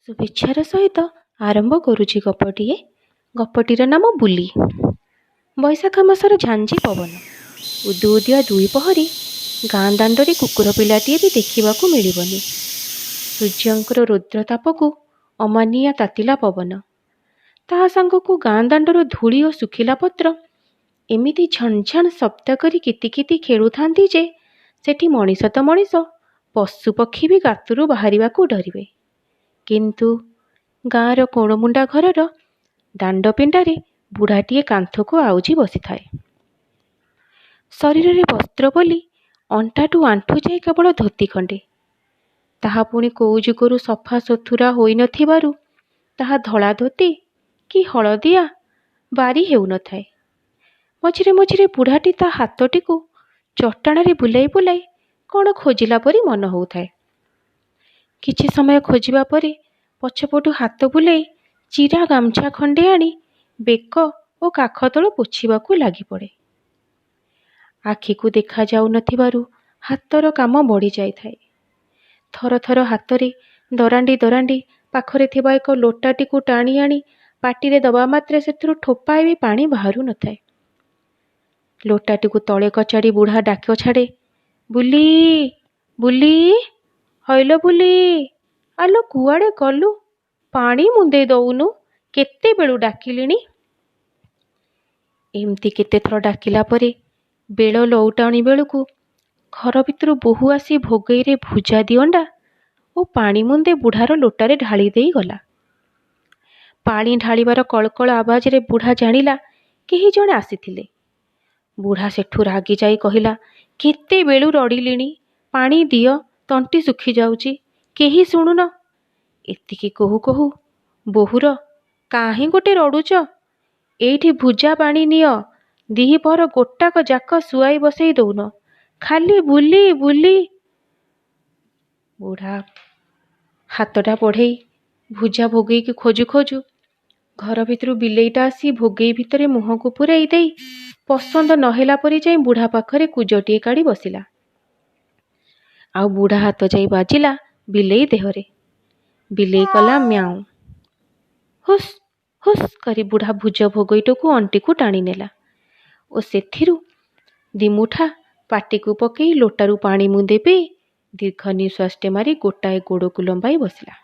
शुभेच्छार सहित आरंभ करुछि गपटिए। गपटीर नाम बुली। बैशाख मासर झांझी पवन उदुउदिया दुई पहरी गाँ दाण्डरे कुकुर पिलाटिए भी देखिबाकू मिलिबनी। सूर्यंकर रौद्रताप को अमानिया तातिला पवन ता सांगकू गाँ दाण्डर धूली और सुखिला पत्र एमिति झणझण शब्द करी कितिकिति खेलुथांती जे सेठी मनीष तो मनीष पशु पक्षी भी गातरू बाहरिबाकू डरिबे। किंतु गाँर कोणमुंडा घरर दाण्ड पिंडारे बुढ़ाटीए कांथको आउजी बसी थाए। शरीर में वस्त्र बोली अंटाठू आंठू जाए केवल धोती खंडे, ताहा पुणी कोउ जुगरू सफा सुथुरा होई नथिबारु ताहा धला धोती कि हलदिया बारी हेउ न थाए। मझिरे मझिरे बुढ़ाटी ता हाथटीकू चट्टाणरे बुलाई बुलाई कौन खोजिला परी मन होउथाए। किछि समय खोजिबा परे पछपटू हाथ बुलाई चिरा गामछा खंडे आनी बेक और काख तल पोछिबाकू लागि पड़े। आखि को देखा जाउ नथिबारु हाथर काम बढ़ी जाई थाए। थर थर हाथरे दरांडी दरांडी पाखरे थिबा एक लोटाटीकू टाणी आनी पाटिरे दबा मात्रे सेथिरु ठोपाए भी पानी बाहरु न थाए। लोटाटीकू तले कचाड़ी बुढ़ा डाक छाड़े, बुली बुली हईलो बुली, आलो कुआड़े गलु, पानी मुंदे दउनु, केते बेलु डाकिलिनी। एमती केते थर डाकिला परे बेल लौटाणी बेलुकू घर भितरु बोहू आसी भोगईरे भुजा दिअंडा और पानी मुंदे बुढ़ार लोटारे ढाली देई गला। पानी ढालिबार कलकल आवाज रे बुढ़ा जानिला केही जणे आसीथिले। बुढ़ा सेठू रागी जाई कहिला, केते बेलु रड़िलिनी, पानी दियो, तंटी सुखी जाउची, केही शुणुन। एतिकी कहू कहू बोहुर, काहे गोटे रड़ुच, एइठी भुजा पानी नियो, दिही पहर गोटाक जाक सुआई बसई दउन, खाली बुली बुली। बुढ़ा हाथटा बढ़ई भुजा भोगई की खोजु खोजु घर भितरु बिलेईटा आसी भोगई भितरे मुह को पुराई देई पसंद नहेला परी जाई बुढ़ा पाखरे कुजटिए काढ़ी बसिला। आउ बुढ़ा हाथ जाई बाजिला बिलेई देहरे। बिलेई कला म्याऊ। हुस हुस करी बुढ़ा भुज भोगईटू अंटी को टाणी नेला और सेथिरु दिमुठा पाटी को पकई लोटारू पानी मुंदे पे दीर्घ निश्वासटे मारी गोटाए गोड़ को लंबाई बसिला।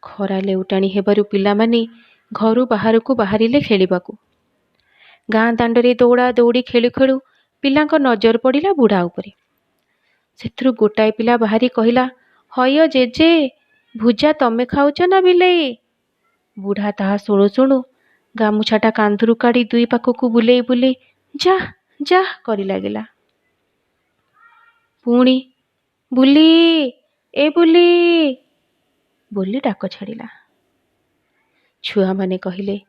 खरा लेउटाणी हेबारु पिला माने घरु बाहर को बाहरिले खेलिबाकू। गाँ दाण्डरे दौड़ा दौड़ी खेलु खेलु पिलांक नजर पड़िला बुढ़ा उपरे। सेथिरु गोटाए पिला बाहरी कहिला, हय जेजे, भुजा तमे खाउच ना बिलेई। बुढ़ा ताहा शुणु शुणु गामुछाटा कांधरू काढ़ी दुई पाखकू बुलेई बुलेई जा जा करी लागिला। पुणी बुली ए बुली बोली डाक छाड़िला। छुआ माने कहिले,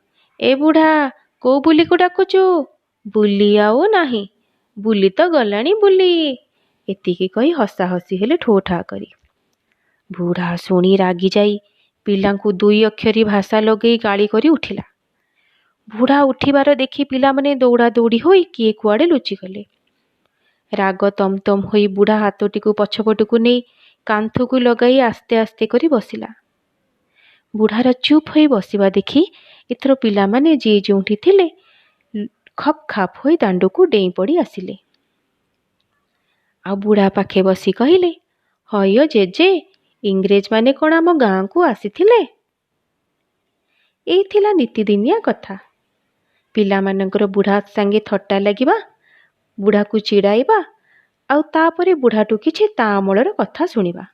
ए बुढ़ा को बुली को डाकुचु, बुली आओ नाही, बुली तो गलाणी बुली। एतिकी कही हसा हसी हेले ठो ठा करी। बुढ़ा शुणी रागी जाई पिलांकू दुई अक्षरी भाषा लगई गाली करी उठिला। बुढ़ा उठिबार देखी पिला माने दौड़ा दौड़ी होई किए कुआड़े लुचि गले। राग तम तम होई बुढ़ा हाथटीकू पछपटकू नहीं कांथकू लगाई आस्ते आस्ते करी बसिला। बुढ़ार चुप होई बसिबा देखी एथर पिला माने जे जोंठी थिले खप खाप होई दांडकू डेई पड़ी आसिले। आ बुढ़ा पाखे बसी कहिले, हय जेजे, इंग्रेज माने कौन आम गाँ को आसीथिले। एई थिला नीतिदिनिया कथा। पिला मानकर बुढ़ा सांगे थट्टा लागिबा, बुढ़ा को चिड़ाइबा आउ तापरे बुढ़ाटू किछि ता अमलर कथा शुणिबा।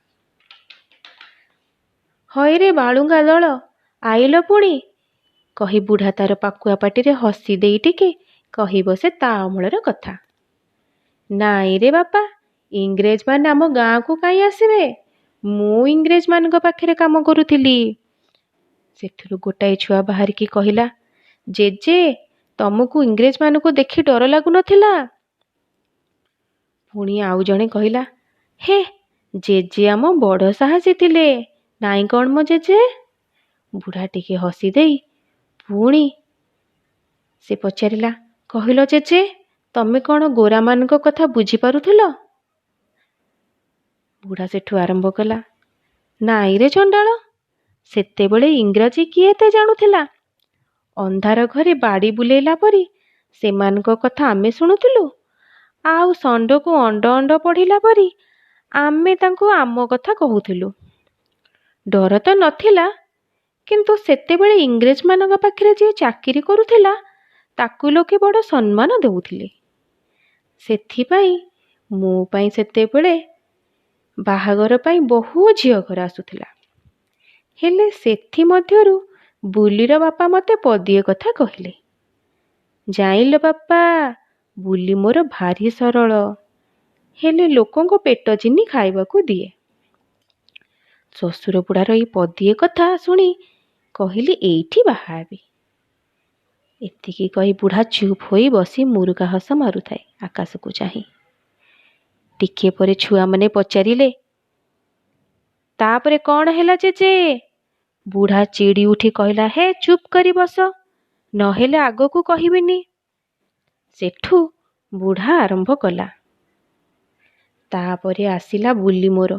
हय रे बालुंगा दल, आइल पुणी, कही बुढ़ा तार पाकुआ पाटिरे हसी देई टिके कही बसे ता अमलर कथा। नाई रे बापा, इंग्रेज माने आम गाँ को काई आसिबे, मु इंग्रेज मान पाखरे काम करुथिली। सेठुरु गोटाए छुआ बाहर की कहिला, जेजे तमको इंग्रेज मान को देखी डर लागु नथिला। पुणी आउ जणे कहिला, हे जेजे आम बड़ साहसी थिले, नाई कौन मो जेजे। बुढ़ा टिके हसी देई पुणी से पचारिला, कहिलो जेजे तमे कौन गोरा मान कथा बुझी पारुथिल। बुढ़ा सेठू आरंभ कला, नाई रे चंडाल, ସେତେବେଳେ ଇଂରାଜୀ କିଏ ଏତେ ଜାଣୁଥିଲା? ଅନ୍ଧାର ଘରେ ବାଡ଼ି ବୁଲେଇଲା ପରି ସେମାନଙ୍କ କଥା ଆମେ ଶୁଣୁଥିଲୁ, ଆଉ ଷଣ୍ଢକୁ ଅଣ୍ଡ ଅଣ୍ଡ ପଢ଼ିଲା ପରି ଆମେ ତାଙ୍କୁ ଆମ କଥା କହୁଥିଲୁ। ଡର ତ ନଥିଲା, କିନ୍ତୁ ସେତେବେଳେ ଇଂରେଜମାନଙ୍କ ପାଖରେ ଯିଏ ଚାକିରି କରୁଥିଲା ତାକୁ ଲୋକେ ବଡ଼ ସମ୍ମାନ ଦେଉଥିଲେ। ସେଥିପାଇଁ ମୋ ପାଇଁ ସେତେବେଳେ ବାହାଘର ପାଇଁ ବହୁ ଝିଅ ଘର ଆସୁଥିଲା। ହେଲେ ସେଥିମଧ୍ୟରୁ ବୁଲିର ବାପା ମୋତେ ପଦିଏ କଥା କହିଲେ, ଜାଇଁଲ ବାପା, ବୁଲି ମୋର ଭାରି ସରଳ, ହେଲେ ଲୋକଙ୍କ ପେଟ ଚିହ୍ନି ଖାଇବାକୁ ଦିଏ। ଶ୍ୱଶୁର ବୁଢ଼ାର ଏଇ ପଦିଏ କଥା ଶୁଣି କହିଲି ଏଇଠି ବାହା ହେବି। ଏତିକି କହି ବୁଢ଼ା ଚୁପ୍ ହୋଇ ବସି ମୁରୁକା ହସ ମାରୁଥାଏ ଆକାଶକୁ ଚାହିଁ। ଟିକିଏ ପରେ ଛୁଆମାନେ ପଚାରିଲେ, ତାପରେ କ'ଣ ହେଲା ଜେଜେ? ବୁଢ଼ା ଚିଡ଼ି ଉଠି କହିଲା, ହେ ଚୁପ୍ କରି ବସ, ନହେଲେ ଆଗକୁ କହିବିନି। ସେଠୁ ବୁଢ଼ା ଆରମ୍ଭ କଲା, ତାପରେ ଆସିଲା ବୁଲି ମୋର।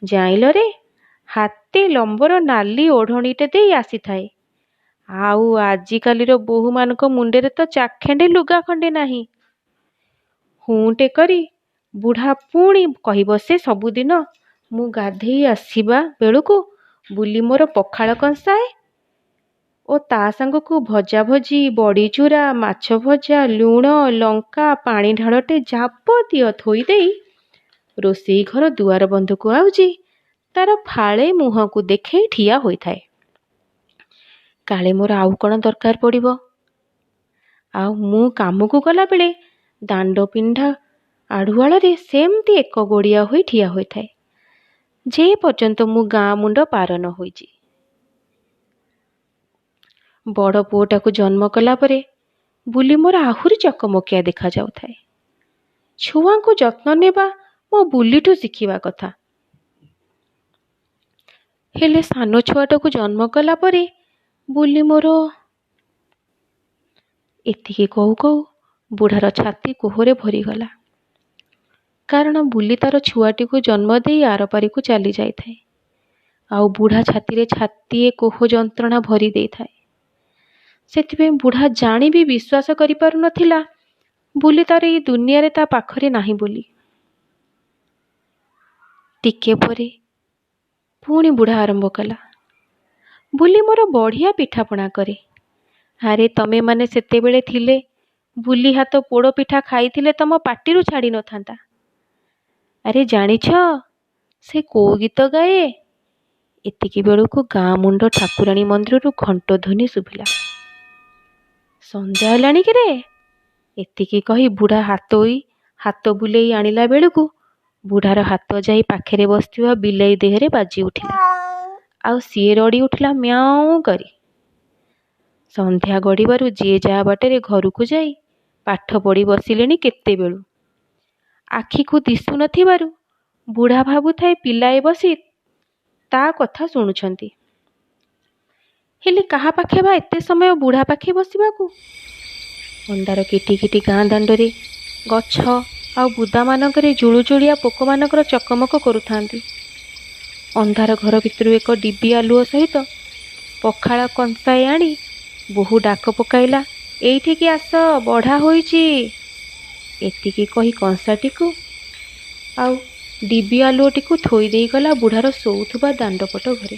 ଜାଇଁଲରେ, ହାତେ ଲମ୍ବର ନାଲି ଓଢ଼ଣୀଟେ ଦେଇ ଆସିଥାଏ, ଆଉ ଆଜିକାଲିର ବୋହୂମାନଙ୍କ ମୁଣ୍ଡରେ ତ ଚାଖେଣ୍ଡେ ଲୁଗା ଖଣ୍ଡେ ନାହିଁ। ହୁଁଟେ କରି ବୁଢ଼ା ପୁଣି କହିବ, ସେ ସବୁଦିନ ମୁଁ ଗାଧେଇ ଆସିବା ବେଳକୁ ବୁଲି ମୋର ପଖାଳ କଂସାଏ ଓ ତା ସାଙ୍ଗକୁ ଭଜା ଭଜି, ବଡ଼ିଚୁରା, ମାଛ ଭଜା, ଲୁଣ, ଲଙ୍କା, ପାଣି ଢାଳଟେ ଯାବତୀୟ ଥୋଇ ଦେଇ ରୋଷେଇ ଘର ଦୁଆର ବନ୍ଧକୁ ଆଉଜି ତାର ଫାଳେ ମୁହଁକୁ ଦେଖେଇ ଠିଆ ହୋଇଥାଏ। କାଳେ ମୋର ଆଉ କ'ଣ ଦରକାର ପଡ଼ିବ। ଆଉ ମୁଁ କାମକୁ ଗଲାବେଳେ ଦାଣ୍ଡ ପିଣ୍ଡା ଆଢ଼ୁଆଳରେ ସେମିତି ଏକ ଗୋଡ଼ିଆ ହୋଇ ଠିଆ ହୋଇଥାଏ, ଯେ ପର୍ଯ୍ୟନ୍ତ ମୁଁ ଗାଁ ମୁଣ୍ଡ ପାର ନ ହୋଇଛି। ବଡ଼ ପୁଅଟାକୁ ଜନ୍ମ କଲା ପରେ ବୁଲି ମୋର ଆହୁରି ଚକମକିଆ ଦେଖାଯାଉଥାଏ। ଛୁଆଙ୍କୁ ଯତ୍ନ ନେବା ମୋ ବୁଲିଠୁ ଶିଖିବା କଥା। ହେଲେ ସାନ ଛୁଆଟାକୁ ଜନ୍ମ କଲା ପରେ ବୁଲି ମୋର। ଏତିକି କହୁ କହୁ ବୁଢ଼ାର ଛାତି କୋହରେ ଭରିଗଲା, କାରଣ ବୁଲି ତାର ଛୁଆଟିକୁ ଜନ୍ମ ଦେଇ ଆରପାରିକୁ ଚାଲି ଯାଇଥାଏ, ଆଉ ବୁଢ଼ା ଛାତିରେ ଛାତିଏ କୋହ ଯନ୍ତ୍ରଣା ଭରି ଦେଇଥାଏ। ସେଥିପାଇଁ ବୁଢ଼ା ଜାଣି ବି ବିଶ୍ୱାସ କରିପାରୁନଥିଲା ବୁଲି ତାର ଏଇ ଦୁନିଆରେ ତା ପାଖରେ ନାହିଁ ବୋଲି। ଟିକେ ପରେ ପୁଣି ବୁଢ଼ା ଆରମ୍ଭ କଲା, ବୁଲି ମୋର ବଢ଼ିଆ ପିଠାପଣା କରେ। ଆରେ ତମେ ମାନେ ସେତେବେଳେ ଥିଲେ, ବୁଲି ହାତ ପୋଡ଼ ପିଠା ଖାଇଥିଲେ ତମ ପାଟିରୁ ଛାଡ଼ି ନଥାନ୍ତା। ଆରେ ଜାଣିଛ ସେ କୋଉ ଗୀତ ଗାଏ? ଏତିକି ବେଳକୁ ଗାଁ ମୁଣ୍ଡ ଠାକୁରାଣୀ ମନ୍ଦିରରୁ ଘଣ୍ଟ ଧ୍ୱନି ଶୁଭିଲା। ସନ୍ଧ୍ୟା ହେଲାଣି କି ରେ? ଏତିକି କହି ବୁଢ଼ା ହାତ ବୁଲେଇ ଆଣିଲା ବେଳକୁ ବୁଢ଼ାର ହାତ ଯାଇ ପାଖରେ ବସିଥିବା ବିଲେଇ ଦେହରେ ବାଜି ଉଠିଲା, ଆଉ ସିଏ ରଡ଼ି ଉଠିଲା ମ୍ୟାଉଁ କରି। ସନ୍ଧ୍ୟା ଗଡ଼ିବାରୁ ଯିଏ ଯାହା ବାଟରେ ଘରକୁ ଯାଇ ପାଠ ପଢ଼ି ବସିଲେଣି କେତେବେଳୁ। ଆଖିକୁ ଦିଶୁନଥିବାରୁ ବୁଢ଼ା ଭାବୁଥାଏ ପିଲାଏ ବସି ତା କଥା ଶୁଣୁଛନ୍ତି। ହେଲେ କାହା ପାଖେ ବା ଏତେ ସମୟ ବୁଢ଼ା ପାଖେ ବସିବାକୁ? ଅଣ୍ଡାର କିଟି କିଟି ଗାଁ ଦାଣ୍ଡରେ ଗଛ ଆଉ ବୁଦାମାନଙ୍କରେ ଜୁଳୁଜୁଳିଆ ପୋକମାନଙ୍କର ଚକମକ କରୁଥାନ୍ତି। ଅନ୍ଧାର ଘର ଭିତରୁ ଏକ ଡିବି ଆଲୁଅ ସହିତ ପଖାଳ କଂସାଏ ଆଣି ବୋହୂ ଡାକ ପକାଇଲା, ଏଇଠିକି ଆସ, ବଢ଼ା ହୋଇଛି। ଏତିକି କହି କଂସାଟିକୁ ଆଉ ଡିବି ଆଲୁଅଟିକୁ ଥୋଇ ଦେଇଗଲା ବୁଢ଼ାର ଶୋଉଥିବା ଦାଣ୍ଡପଟ ଘରେ।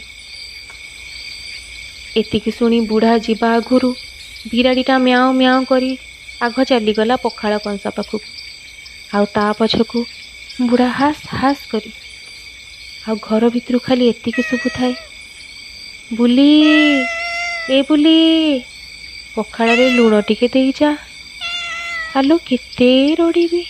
ଏତିକି ଶୁଣି ବୁଢ଼ା ଯିବା ଆଗରୁ ବିରାଡ଼ିଟା ମ୍ୟାଉଁ ମ୍ୟାଉଁ କରି ଆଗ ଚାଲିଗଲା ପଖାଳ କଂସା ପାଖକୁ, ଆଉ ତା ପଛକୁ ବୁଢ଼ା ହାସ୍ ହାସ୍ କରି। ଆଉ ଘର ଭିତରୁ ଖାଲି ଏତିକି ଶୁଭୁଥାଏ, ବୁଲି, ଏ ବୁଲି, ପଖାଳରେ ଲୁଣ ଟିକେ ଦେଇ ଯା। ଆଲୋ କେତେ ରଡ଼ିବି।